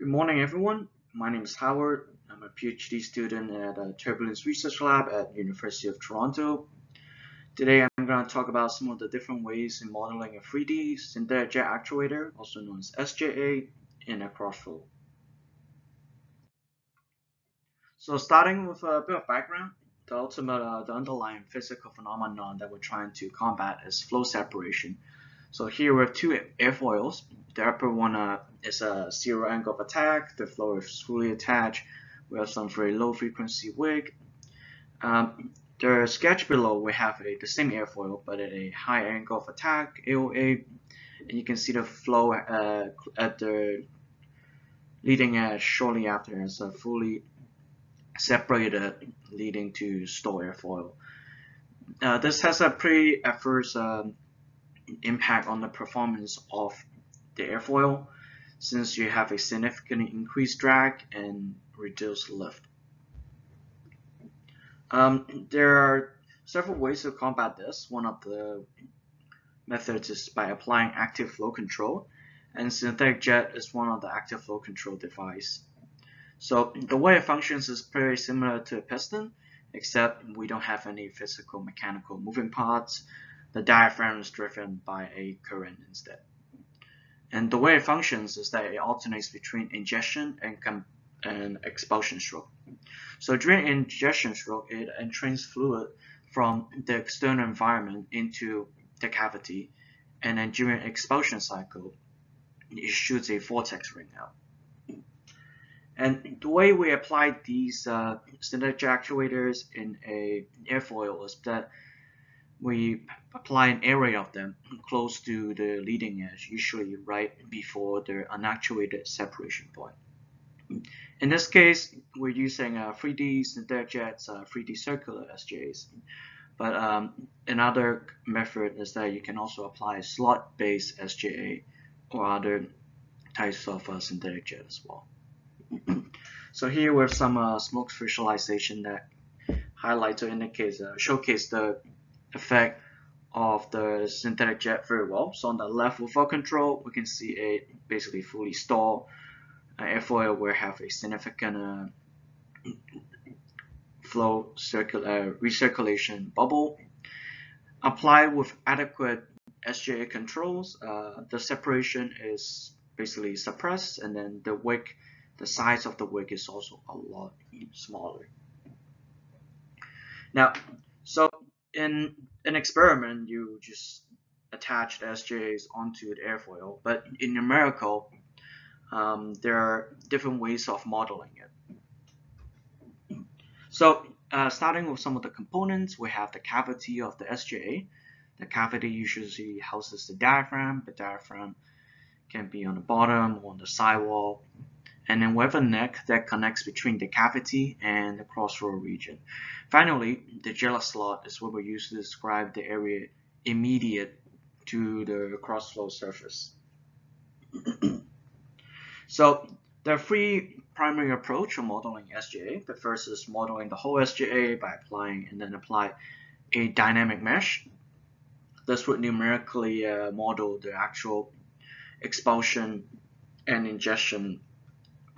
Good morning, everyone. My name is Howard. I'm a PhD student at a Turbulence Research Lab at University of Toronto. Today, I'm going to talk about some of the different ways in modeling a 3D synthetic jet actuator, also known as SJA, in a Crossflow. So, starting with a bit of background, the underlying physical phenomenon that we're trying to combat is flow separation. So here we have two airfoils. The upper one is a zero angle of attack. The flow is fully attached. We have some very low frequency wig. The sketch below, we have the same airfoil, but at a high angle of attack, AOA. And you can see the flow at the leading edge shortly after as a fully separated, leading to stall airfoil. This has a pretty adverse impact on the performance of the airfoil, since you have a significantly increased drag and reduced lift. There are several ways to combat this. One of the methods is by applying active flow control, and synthetic jet is one of the active flow control device. So the way it functions is pretty similar to a piston, except we don't have any physical mechanical moving parts. The diaphragm is driven by a current instead. And the way it functions is that it alternates between ingestion and expulsion stroke. So during ingestion stroke, it entrains fluid from the external environment into the cavity, and then during expulsion cycle, it shoots a vortex ring out. And the way we apply these synthetic actuators in an airfoil is that we apply an area of them close to the leading edge, usually right before the unactuated separation point. In this case, we're using 3D synthetic jets, 3D circular SJAs. But another method is that you can also apply a slot-based SJA or other types of synthetic jet as well. So here we have some smoke visualization that highlights or indicates, showcase the effect of the synthetic jet very well. So on the left with flow control, we can see a basically fully stalled airfoil where have a significant flow recirculation bubble. Applied with adequate SJA controls, the separation is basically suppressed, and then the size of the wick is also a lot smaller. Now, so in an experiment, you just attach the SJAs onto the airfoil, but in numerical, there are different ways of modeling it. So starting with some of the components, we have the cavity of the SJA. The cavity usually houses the diaphragm. The diaphragm can be on the bottom or on the sidewall. And then we have a neck that connects between the cavity and the crossflow region. Finally, the jet slot is what we use to describe the area immediate to the crossflow surface. So there are three primary approaches of modeling SJA. The first is modeling the whole SJA by apply a dynamic mesh. This would numerically model the actual expulsion and ingestion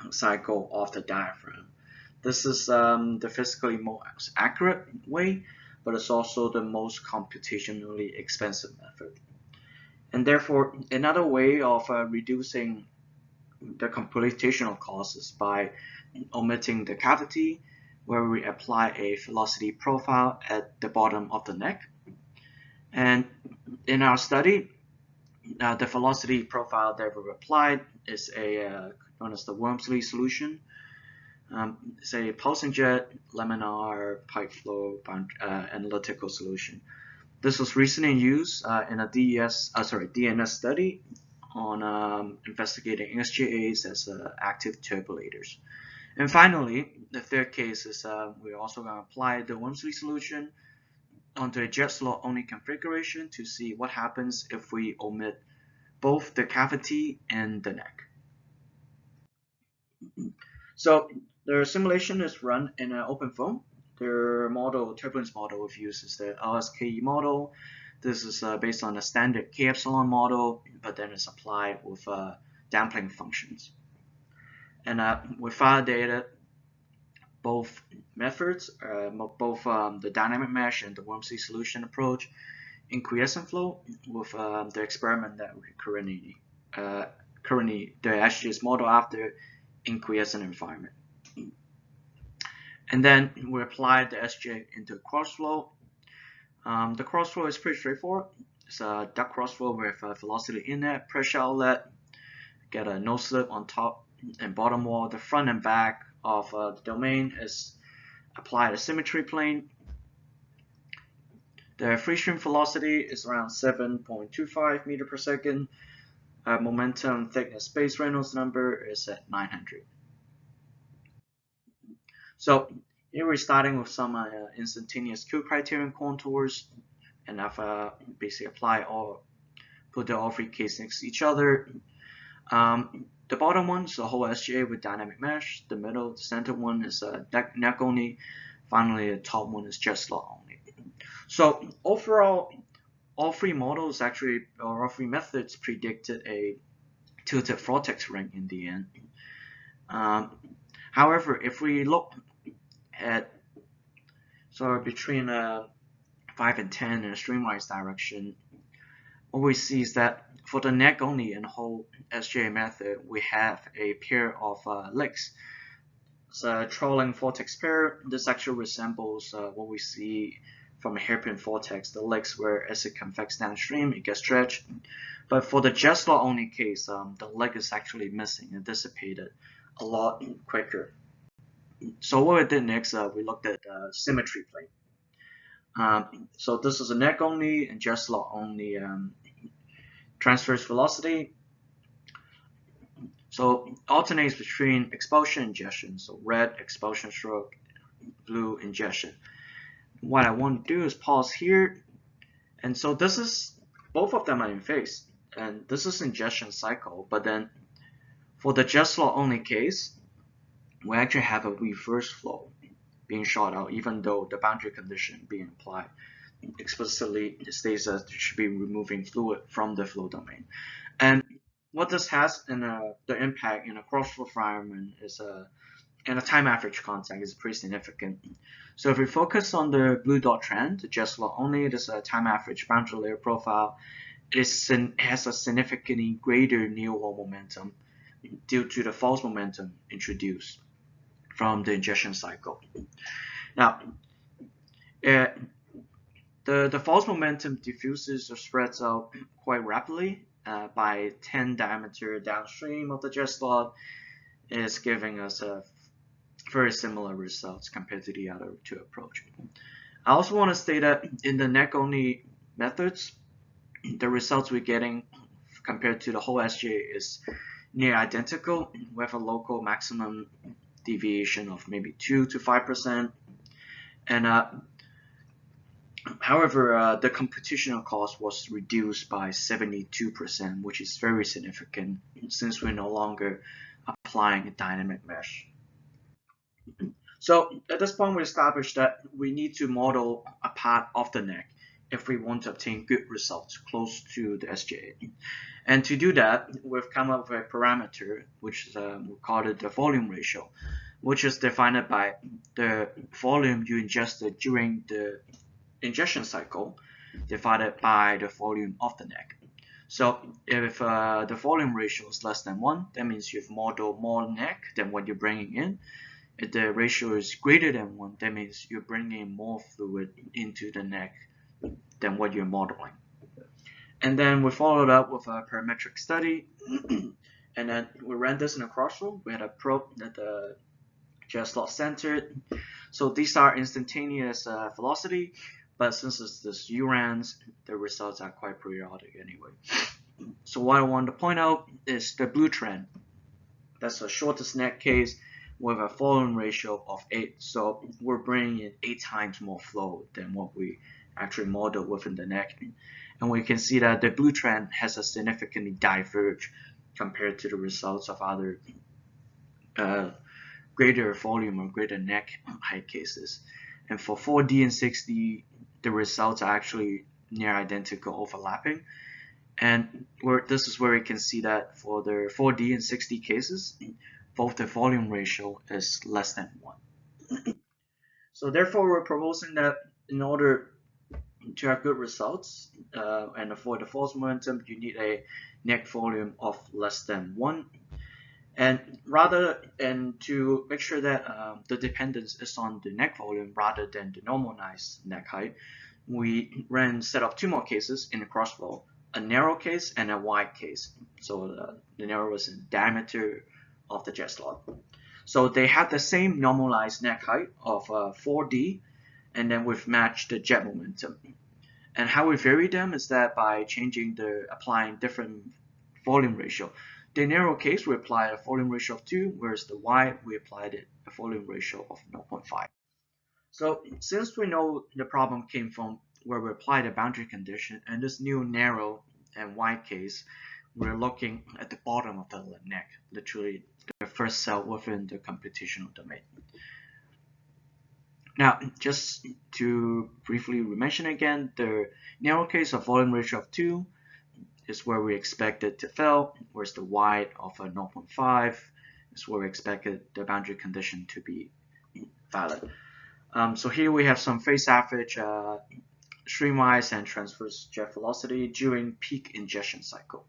cycle of the diaphragm. This is the physically most accurate way, but it's also the most computationally expensive method. And therefore, another way of reducing the computational cost is by omitting the cavity, where we apply a velocity profile at the bottom of the neck. And in our study, the velocity profile that we applied is known as the Wormsley solution. It's a pulsing jet, laminar, pipe flow, analytical solution. This was recently used in a DNS study on investigating SJAs as active turbulators. And finally, the third case is we're also going to apply the Wormsley solution onto a jet slot only configuration to see what happens if we omit both the cavity and the neck. So the simulation is run in an open foam. The turbulence model we've used is the LSKE model. This is based on a standard K epsilon model, but then it's applied with damping functions. And we validated both methods, both the dynamic mesh and the Wormsea solution approach in quiescent flow with the experiment that we currently the SGS model after in quiescent environment. And then we applied the SJ into Crossflow. The Crossflow is pretty straightforward. It's a duct Crossflow with a velocity inlet, pressure outlet, get a no slip on top and bottom wall. The front and back of the domain is applied a symmetry plane. The free stream velocity is around 7.25 meter per second. Momentum thickness base Reynolds number is at 900. So here we're starting with some instantaneous Q criterion contours, and I've basically put the all three cases next to each other. The bottom one is a whole SGA with dynamic mesh. The middle, the center one is a neck only. Finally, the top one is jet slot only. So overall, all three models actually, or all three methods predicted a tilted vortex ring in the end. However, if we look at between 5 and 10 in a streamwise direction, what we see is that for the neck only and whole SGA method, we have a pair of legs. It's a trolling vortex pair. This actually resembles what we see from a hairpin vortex, the legs where as it convex downstream, it gets stretched. But for the jet slot only case, the leg is actually missing and dissipated a lot quicker. So what we did next, we looked at symmetry plane. So this is a neck only and jet slot only transverse velocity. So alternates between expulsion and injection. So red expulsion stroke, blue injection. What I want to do is pause here, and so this is both of them are in phase, and this is injection cycle. But then for the jet slot only case, we actually have a reverse flow being shot out, even though the boundary condition being applied explicitly states that it should be removing fluid from the flow domain. And what this has in the impact in a crossflow environment is in a time average context is pretty significant. So if we focus on the blue dot trend, the jet slot only, there's a time average boundary layer profile. It has a significantly greater neo-wall momentum due to the false momentum introduced from the injection cycle. Now, the false momentum diffuses or spreads out quite rapidly by 10 diameter downstream of the jet slot. Is giving us a very similar results compared to the other two approaches. I also want to state that in the neck only methods, the results we're getting compared to the whole SGA is near identical. We have a local maximum deviation of maybe 2 to 5%. And however, the computational cost was reduced by 72%, which is very significant since we're no longer applying a dynamic mesh. So at this point, we established that we need to model a part of the neck if we want to obtain good results close to the SGA. And to do that, we've come up with a parameter, which is, we call it the volume ratio, which is defined by the volume you ingested during the injection cycle divided by the volume of the neck. So if the volume ratio is less than 1, that means you've modeled more neck than what you're bringing in. If the ratio is greater than 1, that means you're bringing more fluid into the neck than what you're modeling. And then we followed up with a parametric study, and then we ran this in a Crossflow. We had a probe at the jet slot centered. So these are instantaneous velocity, but since it's this URANs, the results are quite periodic anyway. So what I want to point out is the blue trend. That's the shortest neck case with a volume ratio of 8. So we're bringing in 8 times more flow than what we actually modeled within the neck. And we can see that the blue trend has a significantly diverged compared to the results of other greater volume or greater neck height cases. And for 4D and 6D, the results are actually near identical, overlapping. And this is where we can see that for the 4D and 6D cases, both the volume ratio is less than 1. So therefore, we're proposing that in order to have good results and avoid the false momentum, you need a neck volume of less than 1. And to make sure that the dependence is on the neck volume rather than the normalized neck height, we set up two more cases in the Crossflow, a narrow case and a wide case. So the narrow is in diameter of the jet slot. So they have the same normalized neck height of 4D, and then we've matched the jet momentum. And how we vary them is that by applying different volume ratio. The narrow case, we apply a volume ratio of 2, whereas the wide, we applied a volume ratio of 0.5. So since we know the problem came from where we applied a boundary condition, and this new narrow and wide case, we're looking at the bottom of the neck, literally the first cell within the computational domain. Now, just to briefly mention again, the narrow case of volume ratio of 2 is where we expect it to fail, whereas the wide of a 0.5 is where we expected the boundary condition to be valid. So here we have some phase average streamwise and transverse jet velocity during peak ingestion cycle.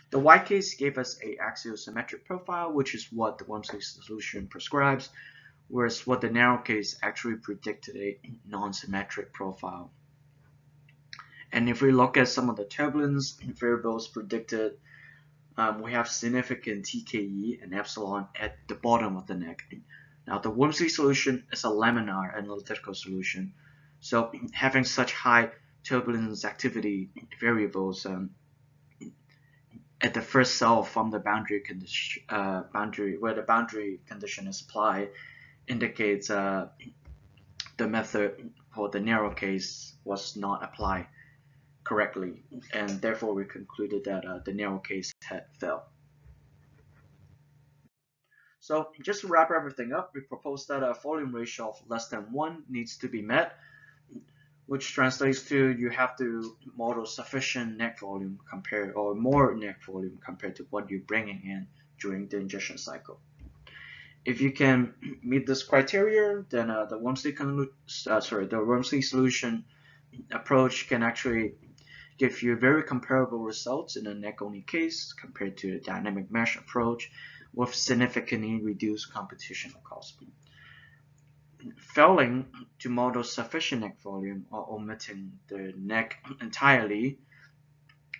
The wide case gave us an axisymmetric profile, which is what the Wormsley solution prescribes, whereas what the narrow case actually predicted a non-symmetric profile. And if we look at some of the turbulence variables predicted, we have significant TKE and epsilon at the bottom of the neck. Now, the Wormsley solution is a laminar analytical solution, so having such high turbulence activity variables at the first cell from the boundary condition, where the boundary condition is applied, indicates the method for the narrow case was not applied correctly, and therefore we concluded that the narrow case had failed. So just to wrap everything up, we propose that a volume ratio of less than 1 needs to be met, which translates to you have to model sufficient neck volume more neck volume compared to what you're bringing in during the ingestion cycle. If you can meet this criteria, then the Wormsley solution approach can actually give you very comparable results in a neck-only case compared to a dynamic mesh approach with significantly reduced computational cost. Failing to model sufficient neck volume or omitting the neck entirely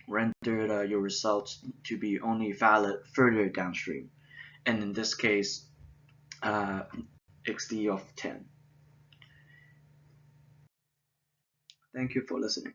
rendered your results to be only valid further downstream, and in this case, XD of 10. Thank you for listening.